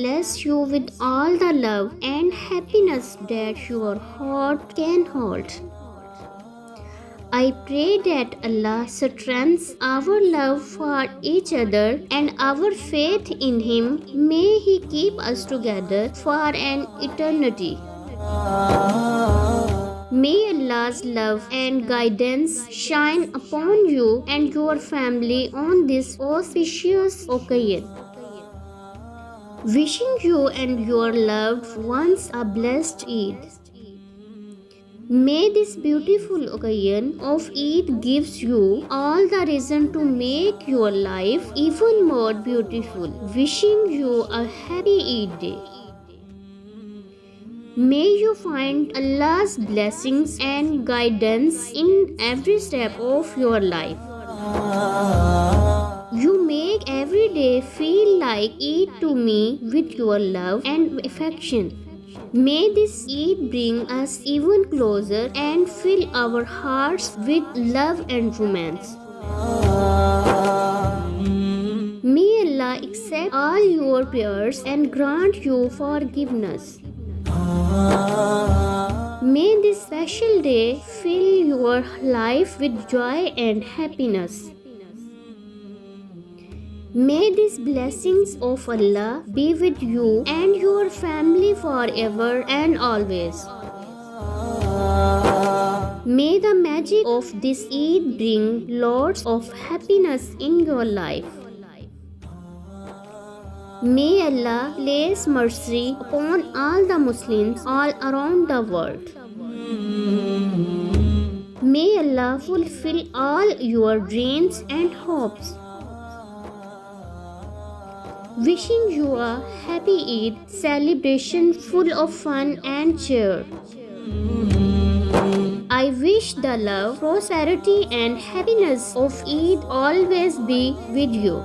bless you with all the love and happiness that your heart can hold. I pray that Allah strengthens our love for each other and our faith in Him. May He keep us together for an eternity. May Allah's love and guidance shine upon you and your family on this auspicious occasion. Wishing you and your loved ones a blessed Eid. May this beautiful occasion of Eid gives you all the reason to make your life even more beautiful. Wishing you a happy Eid day. May you find Allah's blessings and guidance in every step of your life. You make every day feel like Eid to me with your love and affection. May this Eid bring us even closer and fill our hearts with love and romance. May Allah accept all your prayers and grant you forgiveness. May this special day fill your life with joy and happiness. May these blessings of Allah be with you and your family forever and always. May the magic of this Eid bring lots of happiness in your life. May Allah place mercy upon all the Muslims all around the world. May Allah fulfill all your dreams and hopes. Wishing you a happy Eid celebration full of fun and cheer. I wish the love, prosperity and happiness of Eid always be with you.